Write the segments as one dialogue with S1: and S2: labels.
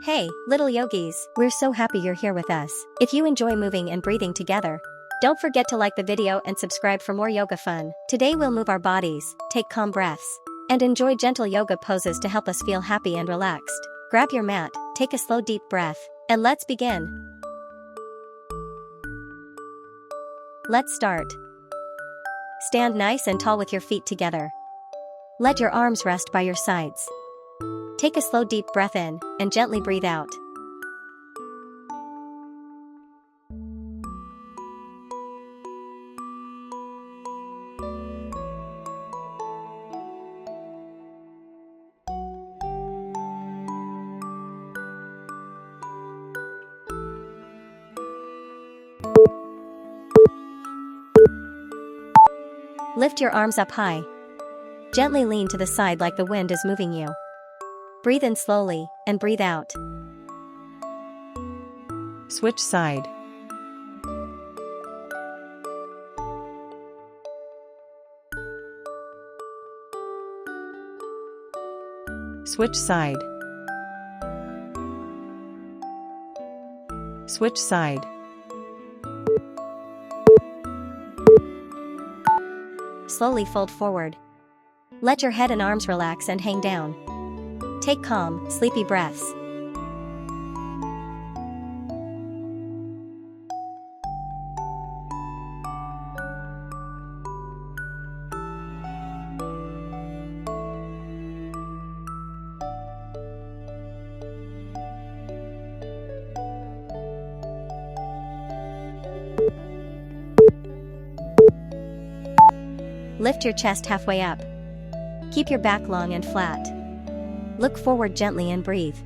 S1: Hey, little yogis, we're so happy you're here with us. If you enjoy moving and breathing together, don't forget to like the video and subscribe for more yoga fun. Today we'll move our bodies, take calm breaths, and enjoy gentle yoga poses to help us feel happy and relaxed. Grab your mat, take a slow deep breath, and let's begin. Let's start. Stand nice and tall with your feet together. Let your arms rest by your sides. Take a slow deep breath in, and gently breathe out. Lift your arms up high. Gently lean to the side like the wind is moving you. Breathe in slowly, and breathe out.
S2: Switch side. Switch side. Switch side.
S1: Slowly fold forward. Let your head and arms relax and hang down. Take calm, sleepy breaths. Lift your chest halfway up. Keep your back long and flat. Look forward gently and breathe.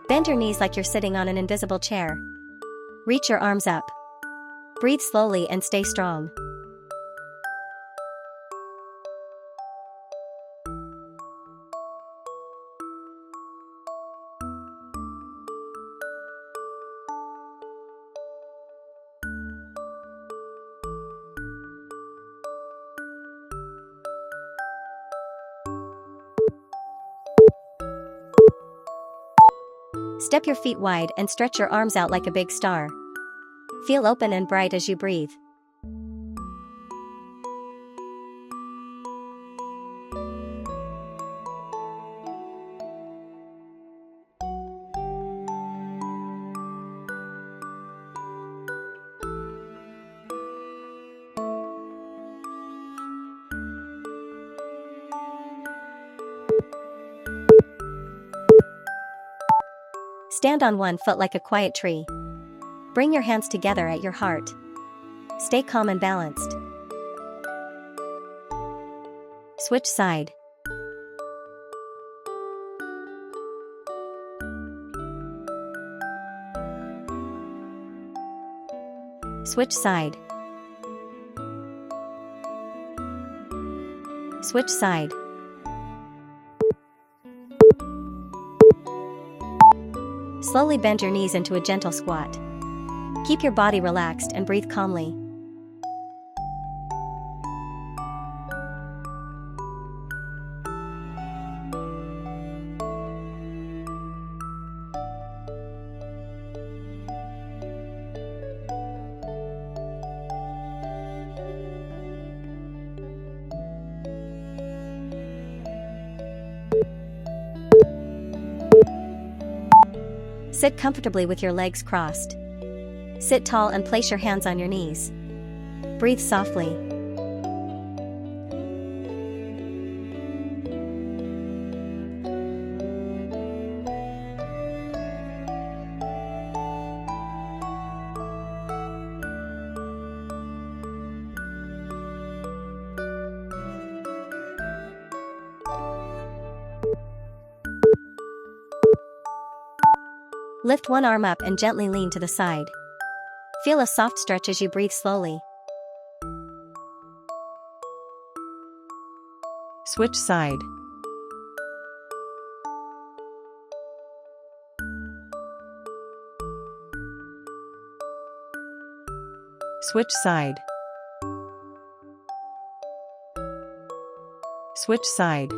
S1: Bend your knees like you're sitting on an invisible chair. Reach your arms up. Breathe slowly and stay strong. Step your feet wide and stretch your arms out like a big star. Feel open and bright as you breathe. Stand on one foot like a quiet tree. Bring your hands together at your heart. Stay calm and balanced. Switch side. Switch side. Switch side. Slowly bend your knees into a gentle squat. Keep your body relaxed and breathe calmly. Sit comfortably with your legs crossed. Sit tall and place your hands on your knees. Breathe softly. Lift one arm up and gently lean to the side. Feel a soft stretch as you breathe slowly.
S2: Switch side. Switch side. Switch side.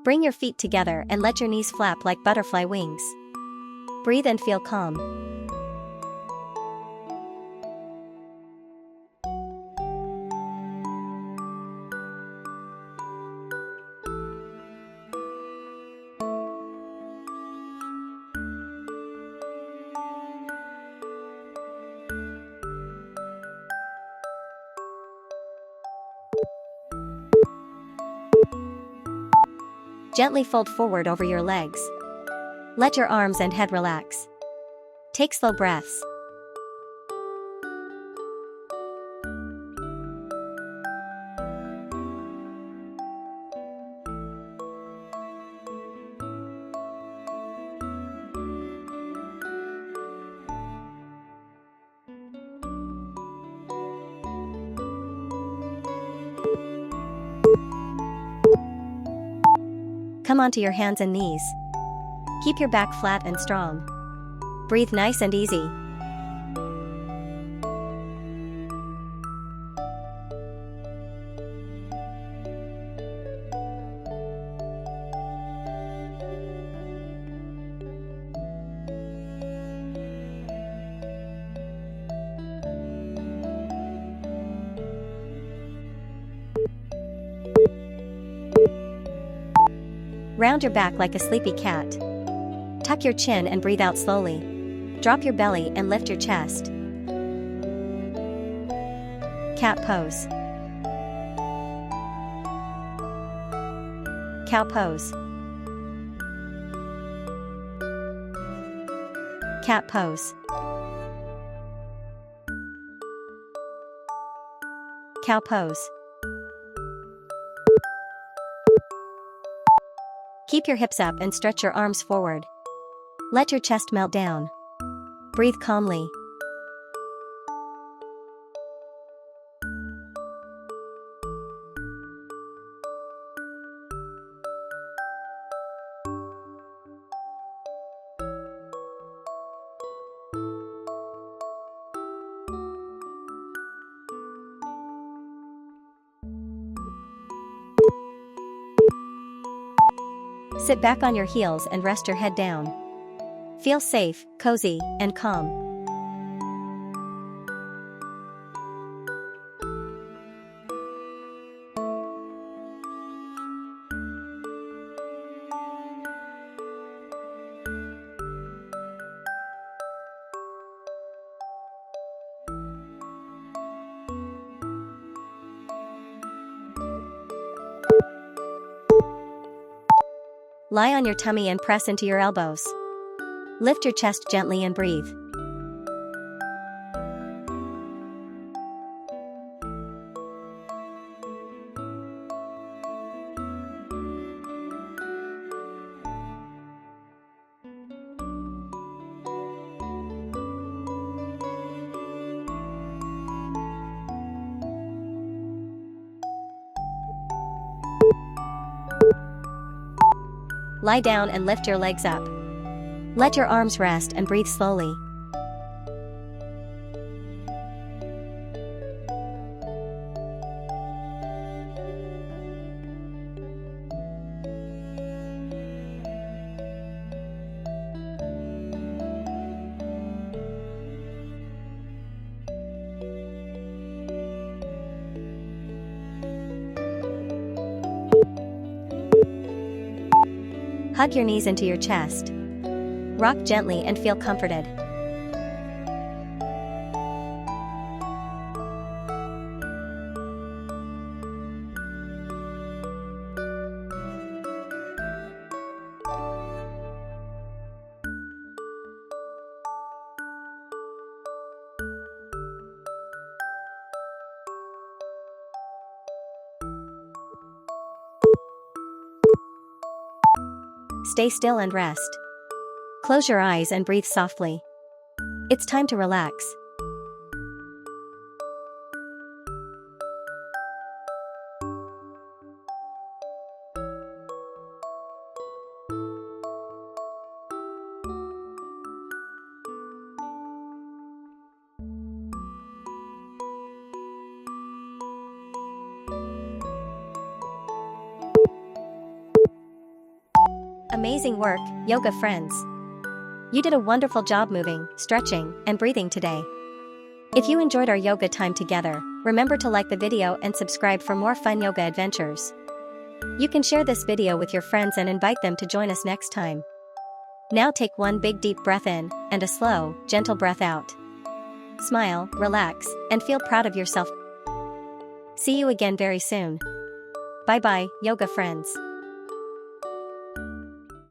S1: Bring your feet together and let your knees flap like butterfly wings. Breathe and feel calm. Gently fold forward over your legs. Let your arms and head relax. Take slow breaths. Come onto your hands and knees. Keep your back flat and strong. Breathe nice and easy. Round your back like a sleepy cat. Tuck your chin and breathe out slowly. Drop your belly and lift your chest. Cat pose. Cow pose. Cat pose. Cow pose. Keep your hips up and stretch your arms forward. Let your chest melt down. Breathe calmly. Sit back on your heels and rest your head down. Feel safe, cozy, and calm. Lie on your tummy and press into your elbows. Lift your chest gently and breathe. Lie down and lift your legs up. Let your arms rest and breathe slowly. Hug your knees into your chest. Rock gently and feel comforted. Stay still and rest. Close your eyes and breathe softly. It's time to relax. Amazing work, yoga friends. You did a wonderful job moving, stretching, and breathing today. If you enjoyed our yoga time together, remember to like the video and subscribe for more fun yoga adventures. You can share this video with your friends and invite them to join us next time. Now take one big deep breath in, and a slow, gentle breath out. Smile, relax, and feel proud of yourself. See you again very soon. Bye bye, yoga friends.